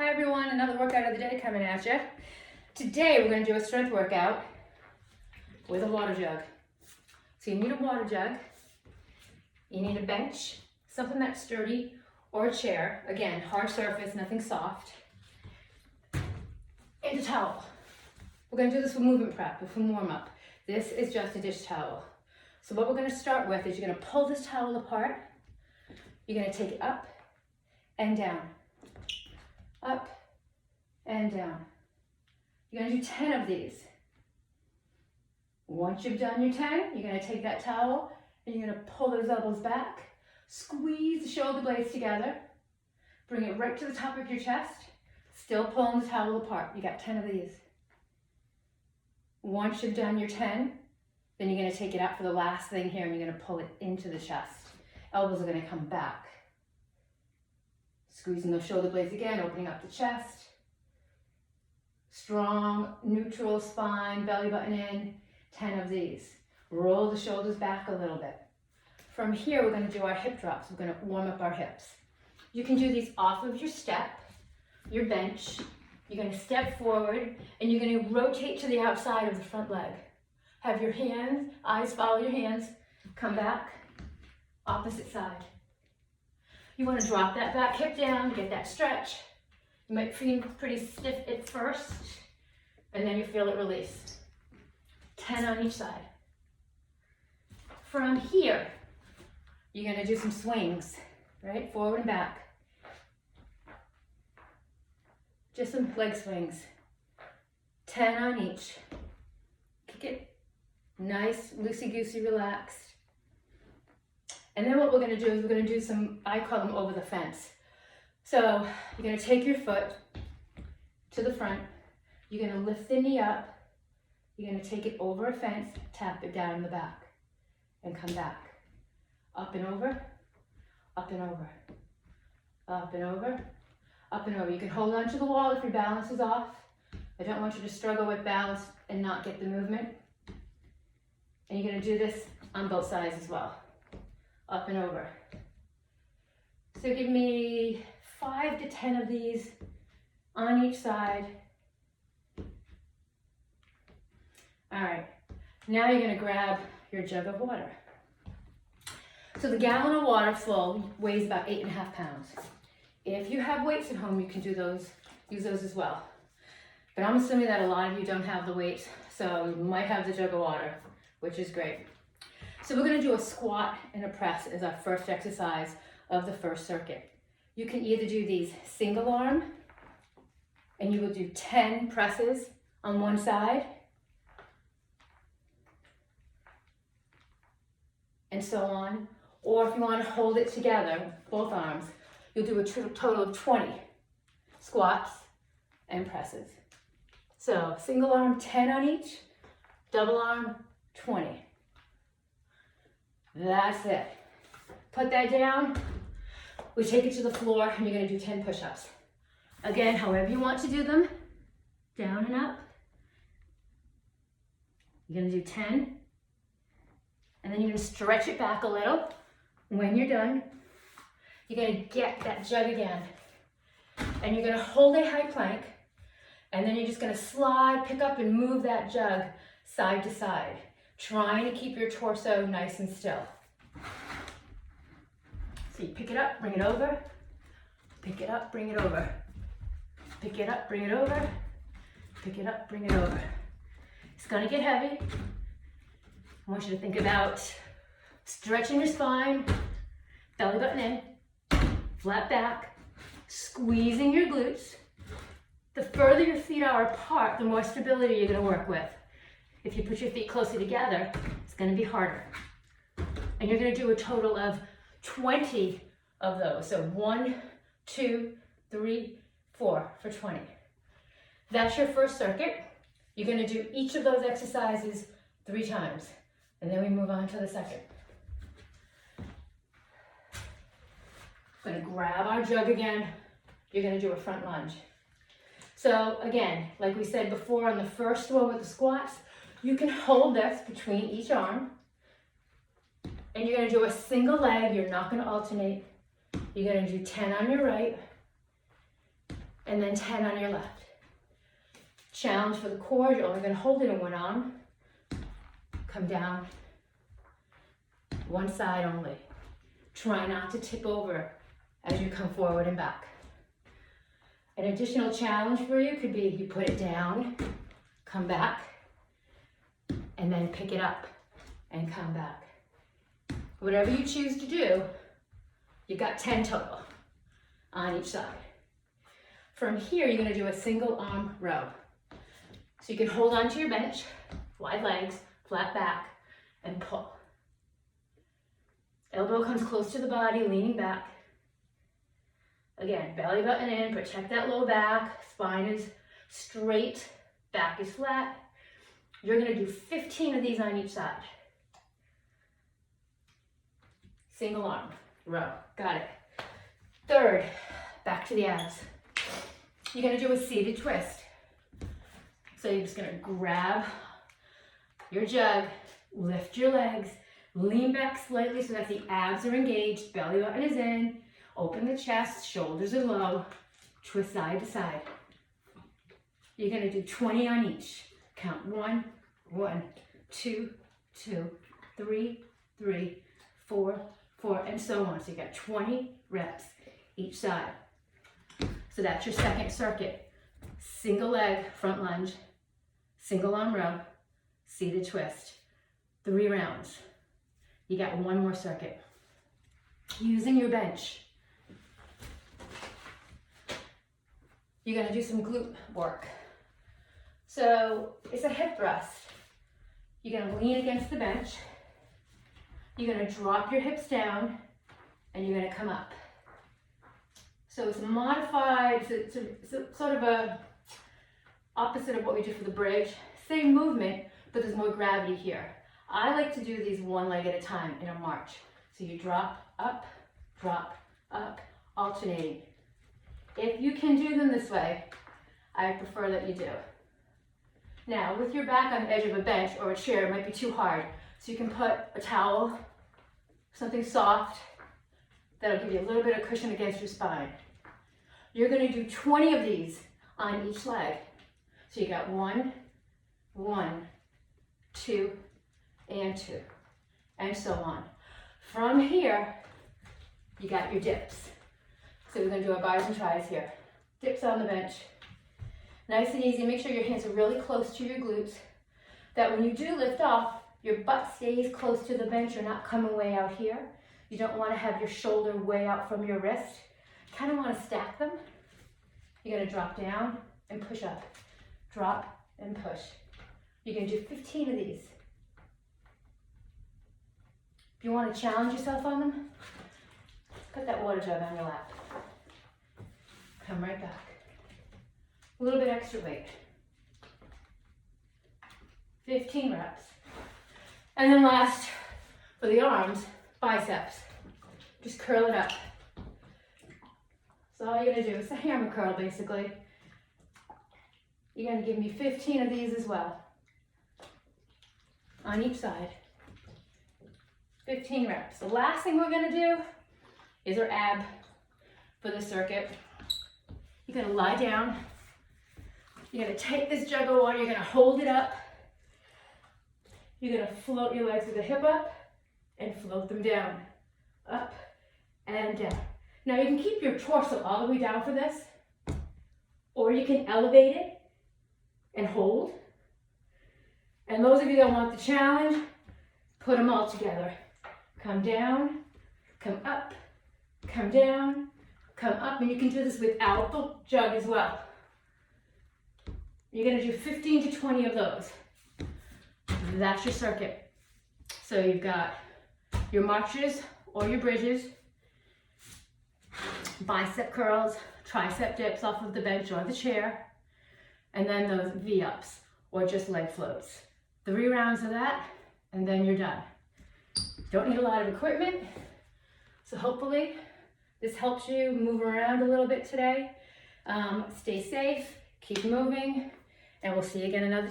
Hi everyone, another workout of the day coming at you. Today we're going to do a strength workout with a water jug. So you need a water jug, you need a bench, something that's sturdy, or a chair. Again, hard surface, nothing soft. And a towel. We're going to do this for movement prep, for warm up. This is just a dish towel. So what we're going to start with is you're going to pull this towel apart. You're going to take it up and down. Up and down. You're going to do 10 of these. Once you've done your 10, you're going to take that towel and you're going to pull those elbows back, squeeze the shoulder blades together, bring it right to the top of your chest, still pulling the towel apart. You got 10 of these. Once you've done your 10, then you're going to take it out for the last thing here and you're going to pull it into the chest. Elbows are going to come back. Squeezing those shoulder blades again, opening up the chest. Strong, neutral spine, belly button in, 10 of these. Roll the shoulders back a little bit. From here, we're going to do our hip drops. We're going to warm up our hips. You can do these off of your step, your bench. You're going to step forward and you're going to rotate to the outside of the front leg. Have your hands, eyes follow your hands, come back, opposite side. You want to drop that back hip down, get that stretch. You might feel pretty stiff at first, and then you feel it release. 10 on each side. From here, you're going to do some swings, right? Forward and back. Just some leg swings. 10 on each. Kick it nice, loosey-goosey, relaxed. And then what we're going to do is we're going to do some, I call them over the fence. So you're going to take your foot to the front. You're going to lift the knee up. You're going to take it over a fence, tap it down in the back, and come back. Up and over, up and over, up and over, up and over. You can hold on to the wall if your balance is off. I don't want you to struggle with balance and not get the movement. And you're going to do this on both sides as well. Up and over. So give me 5 to 10 of these on each side. All right, now you're going to grab your jug of water. So the gallon of water full weighs about 8.5 pounds. If you have weights at home, you can do those, use those as well. But I'm assuming that a lot of you don't have the weights, so you might have the jug of water, which is great. So we're going to do a squat and a press as our first exercise of the first circuit. You can either do these single arm, and you will do 10 presses on one side, and so on. Or if you want to hold it together, both arms, you'll do a total of 20 squats and presses. So single arm, 10 on each, double arm, 20. That's it. Put that down. We take it to the floor and you're going to do 10 push-ups. Again, however you want to do them, down and up. You're going to do 10. And then you're going to stretch it back a little. When you're done, you're going to get that jug again. And you're going to hold a high plank. And then you're just going to slide, pick up, and move that jug side to side, trying to keep your torso nice and still. So you pick it up, bring it over, pick it up, bring it over, pick it up, bring it over, pick it up, bring it over. It's going to get heavy. I want you to think about stretching your spine, belly button in, flat back, squeezing your glutes. The further your feet are apart, the more stability you're going to work with. If you put your feet closer together, it's going to be harder. And you're going to do a total of 20 of those. So 1, 2, 3, 4 for 20. That's your first circuit. You're going to do each of those exercises 3 times. And then we move on to the second. We're going to grab our jug again. You're going to do a front lunge. So again, like we said before on the first one with the squats, you can hold this between each arm. And you're going to do a single leg. You're not going to alternate. You're going to do 10 on your right, and then 10 on your left. Challenge for the core, you're only going to hold it in one arm. Come down, one side only. Try not to tip over as you come forward and back. An additional challenge for you could be you put it down, come back, and then pick it up and come back. Whatever you choose to do, you've got 10 total on each side. From here, you're gonna do a single arm row. So you can hold onto your bench, wide legs, flat back, and pull. Elbow comes close to the body, leaning back. Again, belly button in, protect that low back, spine is straight, back is flat. You're gonna do 15 of these on each side. Single arm, row, got it. Third, back to the abs. You're gonna do a seated twist. So you're just gonna grab your jug, lift your legs, lean back slightly so that the abs are engaged, belly button is in, open the chest, shoulders are low, twist side to side. You're gonna do 20 on each. Count 1, 1, 2, 2, 3, 3, 4, 4, and so on. So you got 20 reps each side. So that's your second circuit. Single leg front lunge, single arm row, seated twist. 3 rounds. You got one more circuit. Using your bench, you're gonna do some glute work. So it's a hip thrust. You're gonna lean against the bench. You're gonna drop your hips down and you're gonna come up. So it's modified, it's sort of a opposite of what we do for the bridge. Same movement, but there's more gravity here. I like to do these one leg at a time in a march. So you drop, up, alternating. If you can do them this way, I prefer that you do. Now, with your back on the edge of a bench or a chair, it might be too hard. So you can put a towel, something soft, that'll give you a little bit of cushion against your spine. You're gonna do 20 of these on each leg. So you got 1, 1, 2, and 2, and so on. From here, you got your dips. So we're gonna do our bars and tries here. Dips on the bench. Nice and easy, make sure your hands are really close to your glutes, that when you do lift off, your butt stays close to the bench, you're not coming way out here. You don't wanna have your shoulder way out from your wrist. Kinda wanna stack them. You're gonna drop down and push up. Drop and push. You're gonna do 15 of these. If you wanna challenge yourself on them, put that water jug on your lap. Come right back. A little bit extra weight. 15 reps. And then last, for the arms, biceps. Just curl it up. So all you're gonna do is a hammer curl, basically. You're gonna give me 15 of these as well. On each side. 15 reps. The last thing we're gonna do is our ab for the circuit. You're gonna lie down. You're gonna take this jug of water, you're gonna hold it up. You're gonna float your legs with the hip up and float them down. Up and down. Now you can keep your torso all the way down for this, or you can elevate it and hold. And those of you that want the challenge, put them all together. Come down, come up, come down, come up, and you can do this without the jug as well. You're gonna do 15 to 20 of those. That's your circuit. So you've got your marches or your bridges, bicep curls, tricep dips off of the bench or the chair, and then those V-ups or just leg floats. 3 rounds of that, and then you're done. Don't need a lot of equipment, so hopefully this helps you move around a little bit today. Stay safe, keep moving, and we'll see you again another day.